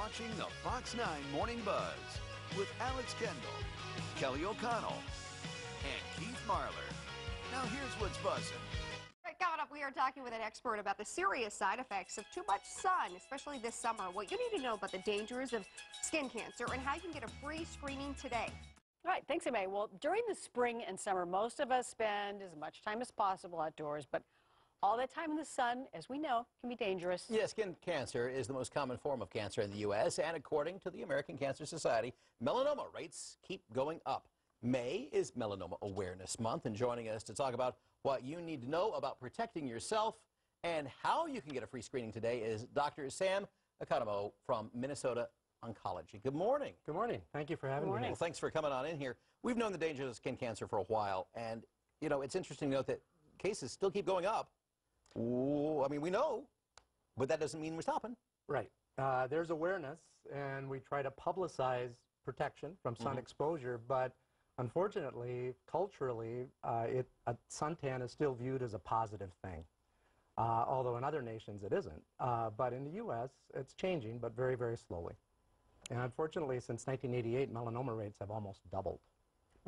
watching the Fox 9 Morning Buzz with Alex Kendall, Kelly O'Connell, and Keith Marler. Now here's what's buzzing. Right, coming up, we are talking with an expert about the serious side effects of too much sun, especially this summer. What you need to know about the dangers of skin cancer and how you can get a free screening today. All right, thanks, May. Well, during the spring and summer, most of us spend as much time as possible outdoors, but all that time in the sun, as we know, can be dangerous. Yeah, skin cancer is the most common form of cancer in the U.S., and according to the American Cancer Society, melanoma rates keep going up. May is Melanoma Awareness Month, and joining us to talk about what you need to know about protecting yourself and how you can get a free screening today is Dr. Sam Economou from Minnesota Oncology. Good morning. Good morning. Thank you for having me. Well, thanks for coming on in here. We've known the dangers of skin cancer for a while, and, you know, it's interesting to note that cases still keep going up. Ooh, I mean, we know, but that doesn't mean we're stopping. Right. There's awareness, and we try to publicize protection from sun exposure, but unfortunately, culturally, a suntan is still viewed as a positive thing, although in other nations it isn't. But in the U.S., it's changing, but very, very slowly. And unfortunately, since 1988, melanoma rates have almost doubled.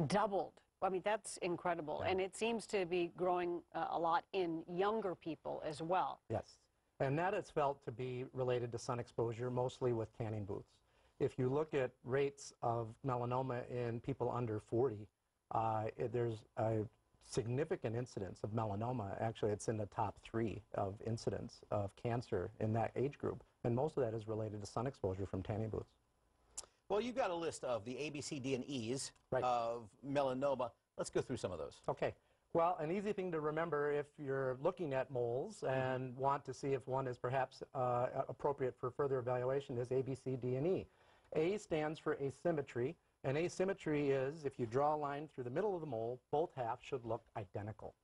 Doubled. I mean, that's incredible. Yeah. And it seems to be growing a lot in younger people as well. Yes. And that is felt to be related to sun exposure, mostly with tanning booths. If you look at rates of melanoma in people under 40, there's a significant incidence of melanoma. Actually, it's in the top 3 of incidence of cancer in that age group. And most of that is related to sun exposure from tanning booths. Well, you've got a list of the A, B, C, D, and E's Right. of melanoma. Let's go through some of those. Okay. Well, an easy thing to remember if you're looking at moles and want to see if one is perhaps appropriate for further evaluation is A, B, C, D, and E. A stands for asymmetry, and asymmetry is if you draw a line through the middle of the mole, both halves should look identical.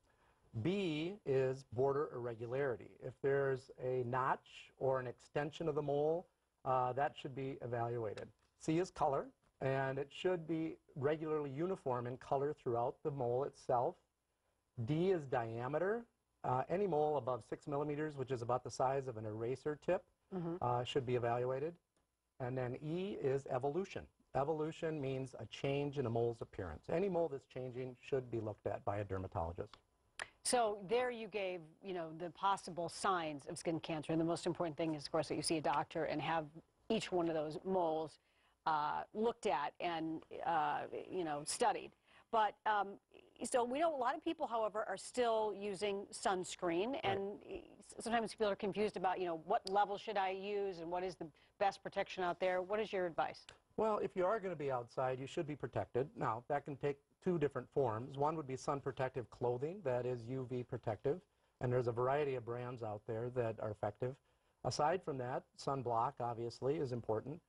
B is border irregularity. If there's a notch or an extension of the mole, that should be evaluated. C is color, and it should be regularly uniform in color throughout the mole itself. D is diameter. Any mole above 6 millimeters, which is about the size of an eraser tip, should be evaluated. And then E is evolution. Evolution means a change in a mole's appearance. Any mole that's changing should be looked at by a dermatologist. So there you gave, you know, the possible signs of skin cancer. And the most important thing is, of course, that you see a doctor and have each one of those moles looked at and, you know, studied. But so we know a lot of people, however, are still using sunscreen, and sometimes people are confused about, you know, what level should I use and what is the best protection out there. What is your advice? Well, if you are going to be outside, you should be protected. Now, that can take 2 different forms. One would be sun protective clothing that is UV protective, and there's a variety of brands out there that are effective. Aside from that, sunblock, obviously, is important.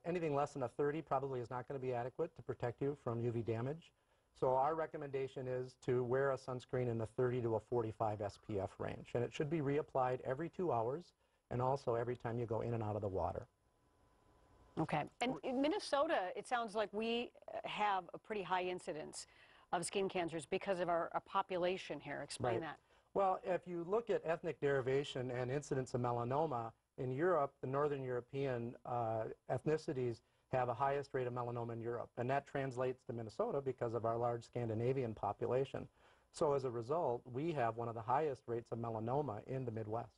Anything less than a 30 probably is not going to be adequate to protect you from UV damage. So our recommendation is to wear a sunscreen in the 30 to a 45 SPF range. And it should be reapplied every 2 hours and also every time you go in and out of the water. Okay. And in Minnesota, it sounds like we have a pretty high incidence of skin cancers because of our population here. Explain that. Well, if you look at ethnic derivation and incidence of melanoma, in Europe, the Northern European ethnicities have a highest rate of melanoma in Europe, and that translates to Minnesota because of our large Scandinavian population. So as a result, we have one of the highest rates of melanoma in the Midwest.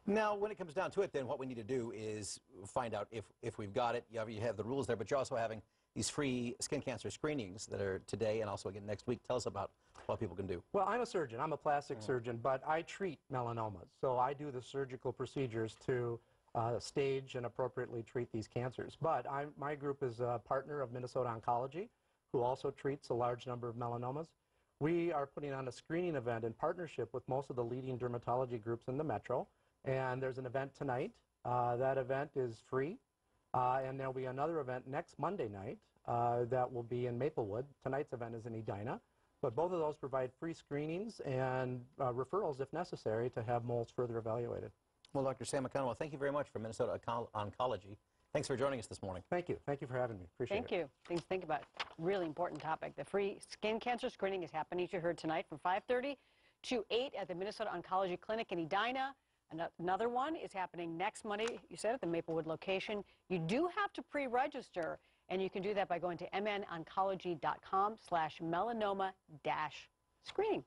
Now, when it comes down to it, then what we need to do is find out if we've got it. You have the rules there, but you're also having these free skin cancer screenings that are today and also again next week. Tell us about what people can do. Well, I'm a surgeon. I'm a plastic surgeon, but I treat melanomas. So I do the surgical procedures to stage and appropriately treat these cancers. But my group is a partner of Minnesota Oncology, who also treats a large number of melanomas. We are putting on a screening event in partnership with most of the leading dermatology groups in the metro. And there's an event tonight. That event is free. And there'll be another event next Monday night that will be in Maplewood. Tonight's event is in Edina. But both of those provide free screenings and referrals, if necessary, to have moles further evaluated. Well, Dr. Sam Economou, thank you very much for Minnesota Oncology. Thanks for joining us this morning. Thank you. Thank you for having me. Appreciate it. Thank you. Things to think about. Really important topic. The free skin cancer screening is happening, as you heard tonight, from 5:30 to 8 at the Minnesota Oncology Clinic in Edina. Another one is happening next Monday, you said, at the Maplewood location. You do have to pre-register, and you can do that by going to mnoncology.com/melanoma-screening.